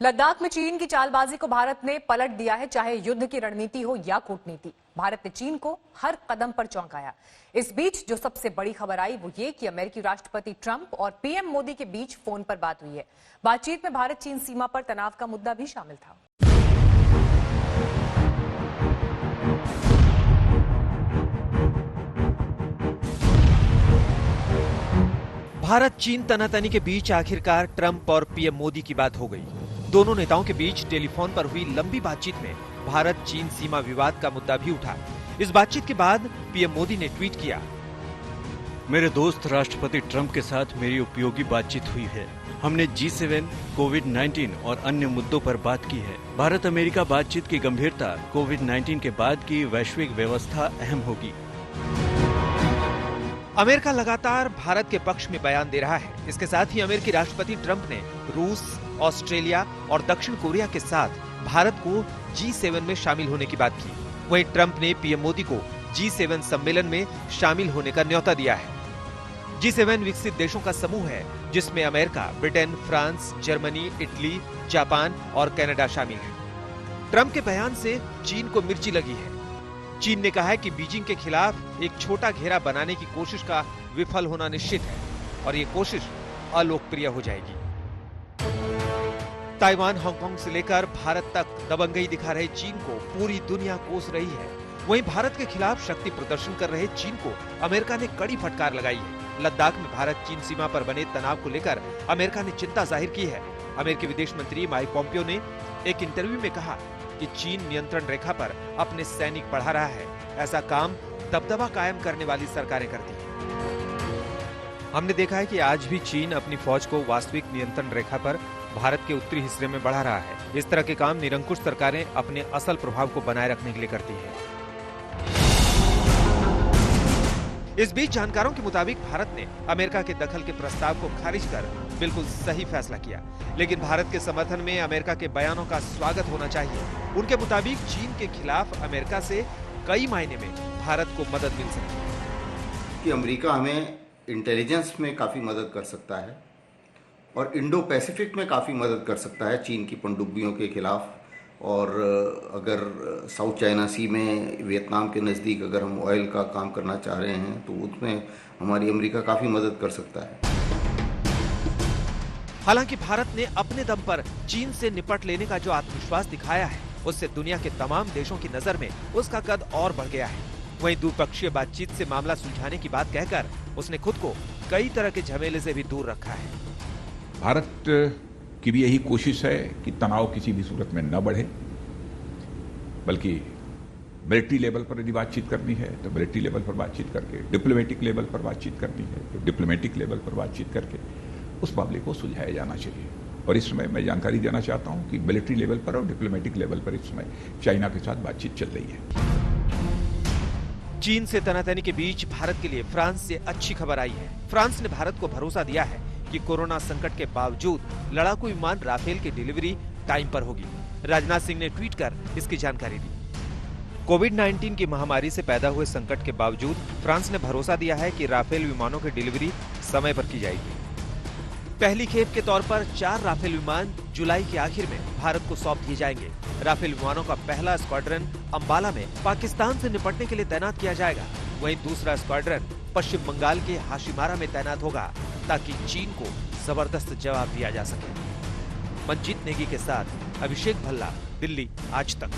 लद्दाख में चीन की चालबाजी को भारत ने पलट दिया है, चाहे युद्ध की रणनीति हो या कूटनीति। भारत ने चीन को हर कदम पर चौंकाया। इस बीच जो सबसे बड़ी खबर आई वो ये कि अमेरिकी राष्ट्रपति ट्रंप और पीएम मोदी के बीच फोन पर बात हुई है। बातचीत में भारत चीन सीमा पर तनाव का मुद्दा भी शामिल था। भारत चीन तनातनी के बीच आखिरकार ट्रंप और पीएम मोदी की बात हो गई। दोनों नेताओं के बीच टेलीफोन पर हुई लंबी बातचीत में भारत चीन सीमा विवाद का मुद्दा भी उठा। इस बातचीत के बाद पीएम मोदी ने ट्वीट किया, मेरे दोस्त राष्ट्रपति ट्रंप के साथ मेरी उपयोगी बातचीत हुई है। हमने G7, कोविड-19 और अन्य मुद्दों पर बात की है। भारत अमेरिका बातचीत की गंभीरता कोविड-19 के बाद की वैश्विक व्यवस्था अहम होगी। अमेरिका लगातार भारत के पक्ष में बयान दे रहा है। इसके साथ ही अमेरिकी राष्ट्रपति ट्रंप ने रूस, ऑस्ट्रेलिया और दक्षिण कोरिया के साथ भारत को G7 में शामिल होने की बात की। वहीं ट्रंप ने पीएम मोदी को G7 सम्मेलन में शामिल होने का न्योता दिया है। G7 विकसित देशों का समूह है जिसमें America, Britain, France, Germany, Italy, Japan और कनाडा शामिल है। ट्रंप के बयान से चीन को मिर्ची लगी है। चीन ने कहा है कि बीजिंग के खिलाफ एक छोटा घेरा बनाने की कोशिश का विफल होना निश्चित है और ये कोशिश अलोकप्रिय हो जाएगी। ताइवान, हांगकांग से लेकर भारत तक दबंगई दिखा रहे चीन को पूरी दुनिया कोस रही है। वहीं भारत के खिलाफ शक्ति प्रदर्शन कर रहे चीन को अमेरिका ने कड़ी फटकार लगाई है। लद्दाख में भारत चीन सीमा पर बने तनाव को लेकर अमेरिका ने चिंता जाहिर की है। अमेरिकी विदेश मंत्री माइक पोम्पियो ने एक इंटरव्यू में कहा कि चीन नियंत्रण रेखा पर अपने सैनिक बढ़ा रहा है। ऐसा काम दबदबा कायम करने वाली सरकारें करती हैं। हमने देखा है कि आज भी चीन अपनी फौज को वास्तविक नियंत्रण रेखा पर भारत के उत्तरी हिस्से में बढ़ा रहा है। इस तरह के काम निरंकुश सरकारें अपने असल प्रभाव को बनाए रखने के लिए करती हैं। इस बीच जानकारों के मुताबिक भारत ने अमेरिका के दखल के प्रस्ताव को खारिज कर बिल्कुल सही फैसला किया, लेकिन भारत के समर्थन में अमेरिका के बयानों का स्वागत होना चाहिए। उनके मुताबिक चीन के खिलाफ अमेरिका से कई मायने में भारत को मदद मिल सकती है। कि अमेरिका हमें इंटेलिजेंस में काफ़ी मदद कर सकता है और इंडो पैसिफिक में काफ़ी मदद कर सकता है चीन की पनडुब्बियों के खिलाफ। और अगर साउथ चाइना सी में वियतनाम के नज़दीक अगर हम ऑयल का काम करना चाह रहे हैं तो उसमें हमारी अमेरिका काफ़ी मदद कर सकता है। हालांकि भारत ने अपने दम पर चीन से निपट लेने का जो आत्मविश्वास दिखाया है उससे दुनिया के तमाम देशों की नजर में उसका कद और बढ़ गया है। वहीं द्विपक्षीय बातचीत से मामला सुलझाने की बात कहकर उसने खुद को कई तरह के झमेले से भी दूर रखा है। भारत की भी यही कोशिश है कि तनाव किसी भी सूरत में न बढ़े, बल्कि मिलिट्री लेवल पर यदि बातचीत करनी है तो मिलिट्री लेवल पर बातचीत करके, डिप्लोमेटिक लेवल पर बातचीत करनी है तो डिप्लोमेटिक लेवल पर बातचीत करके उस मामले को सुलझाया जाना चाहिए। और इस समय मैं जानकारी देना चाहता हूं कि मिलिट्री लेवल पर और डिप्लोमेटिक लेवल पर इस समय चाइना के साथ बातचीत चल रही है। चीन से तनातनी के बीच भारत के लिए फ्रांस से अच्छी खबर आई है। फ्रांस ने भारत को भरोसा दिया है कि कोरोना संकट के बावजूद लड़ाकू विमान राफेल की डिलीवरी टाइम पर होगी। राजनाथ सिंह ने ट्वीट कर इसकी जानकारी दी। कोविड-19 की महामारी से पैदा हुए संकट के बावजूद फ्रांस ने भरोसा दिया है कि राफेल विमानों की डिलीवरी समय पर की जाएगी। पहली खेप के तौर पर 4 राफेल विमान जुलाई के आखिर में भारत को सौंप दिए जाएंगे। राफेल विमानों का पहला स्क्वाड्रन अंबाला में पाकिस्तान से निपटने के लिए तैनात किया जाएगा। वहीं दूसरा स्क्वाड्रन पश्चिम बंगाल के हाशिमारा में तैनात होगा ताकि चीन को जबरदस्त जवाब दिया जा सके। मंजीत नेगी के साथ अभिषेक भल्ला, दिल्ली आज तक।